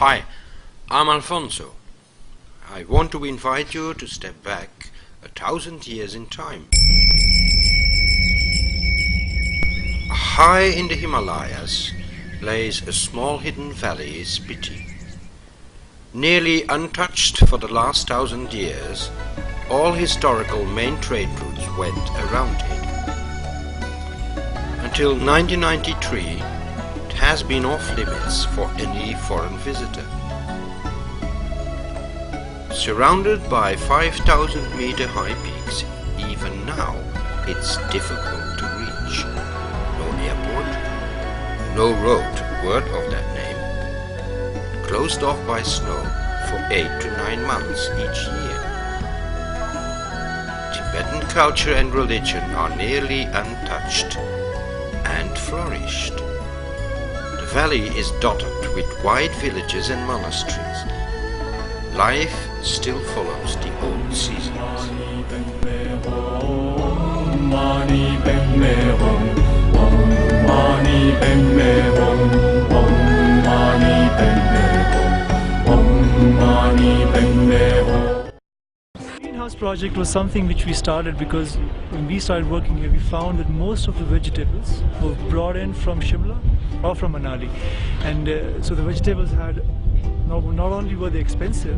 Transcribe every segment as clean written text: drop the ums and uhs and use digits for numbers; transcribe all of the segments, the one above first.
Hi, I'm Alfonso. I want to invite you to step back 1,000 years in time. High in the Himalayas lays a small hidden valley, Spiti. Nearly untouched for the last 1,000 years, all historical main trade routes went around it. Until 1993, it has been off limits for any foreign visitor. Surrounded by 5,000 meter high peaks, even now it's difficult to reach. No airport, no road worth of that name, closed off by snow for 8 to 9 months each year. Tibetan culture and religion are nearly untouched and flourished. The valley is dotted with wide villages and monasteries. Life still follows the old seasons. Greenhouse project was something which we started because when we started working here, we found that most of the vegetables were brought in from Shimla or from Manali, and so the vegetables had not only were they expensive,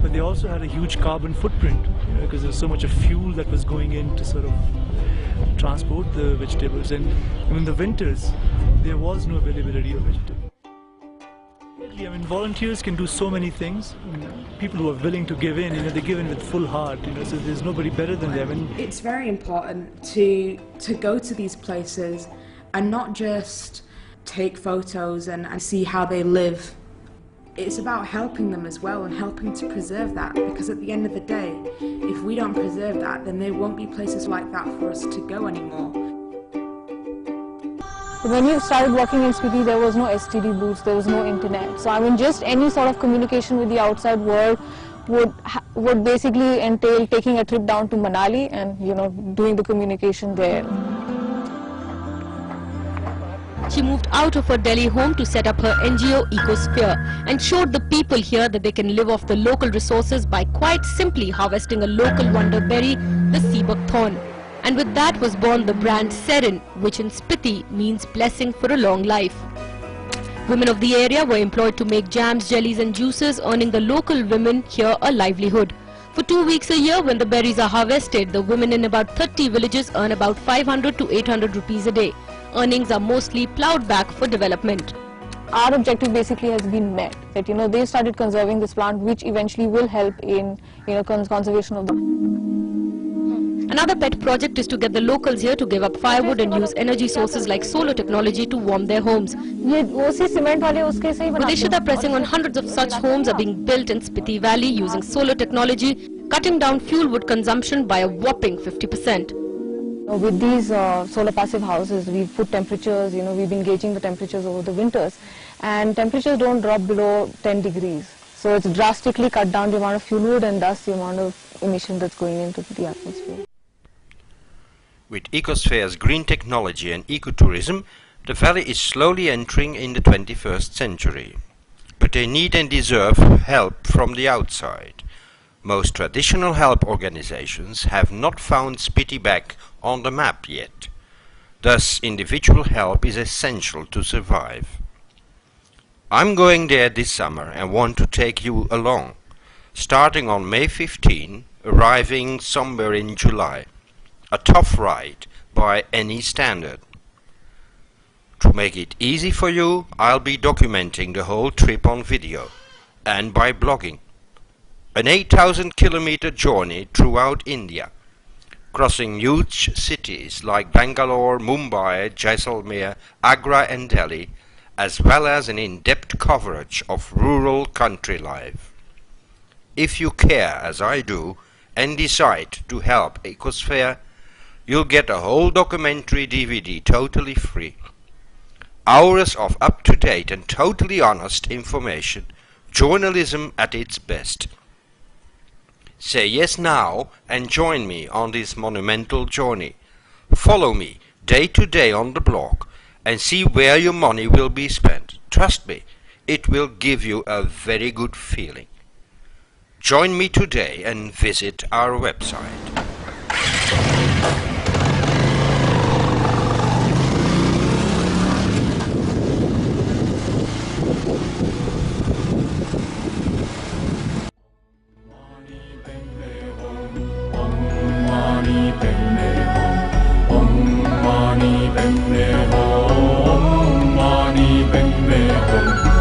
but they also had a huge carbon footprint, because there was so much of fuel that was going in to sort of transport the vegetables, and in the winters there was no availability of vegetables. I mean, volunteers can do so many things. People who are willing to give in, they give in with full heart, so there's nobody better than them. And it's very important to go to these places and not just take photos and see how they live. It's about helping them as well and helping to preserve that, because at the end of the day, if we don't preserve that, then there won't be places like that for us to go anymore. When we started working in Spiti, there was no STD booths, there was no internet. So I mean, just any sort of communication with the outside world would basically entail taking a trip down to Manali and doing the communication there. She moved out of her Delhi home to set up her NGO Ecosphere and showed the people here that they can live off the local resources by quite simply harvesting a local wonder berry, the sea buckthorn. And with that was born the brand Serin, which in Spiti means blessing for a long life. Women of the area were employed to make jams, jellies and juices, earning the local women here a livelihood. For 2 weeks a year, when the berries are harvested, the women in about 30 villages earn about 500 to 800 rupees a day. Earnings are mostly ploughed back for development. Our objective basically has been met, that they started conserving this plant, which eventually will help in conservation of the. Another pet project is to get the locals here to give up firewood and use energy sources like solar technology to warm their homes. Udeshita pressing on hundreds of such homes are being built in Spiti Valley using solar technology, cutting down fuel wood consumption by a whopping 50%. With these solar passive houses, we've put temperatures, we've been gauging the temperatures over the winters, and temperatures don't drop below 10 degrees. So it's drastically cut down the amount of fuel wood and thus the amount of emission that's going into the atmosphere. With Ecosphere's green technology and ecotourism, the valley is slowly entering in the 21st century. But they need and deserve help from the outside. Most traditional help organizations have not found Spiti back on the map yet. Thus, individual help is essential to survive. I'm going there this summer and want to take you along, starting on May 15, arriving somewhere in July. A tough ride by any standard. To make it easy for you, I'll be documenting the whole trip on video and by blogging. An 8,000 kilometer journey throughout India, crossing huge cities like Bangalore, Mumbai, Jaisalmer, Agra and Delhi, as well as an in-depth coverage of rural country life. If you care, as I do, and decide to help Ecosphere, you'll get a whole documentary DVD totally free. Hours of up-to-date and totally honest information, journalism at its best. Say yes now and join me on this monumental journey. Follow me day to day on the blog and see where your money will be spent. Trust me, it will give you a very good feeling. Join me today and visit our website. Om Mani Padme Hum.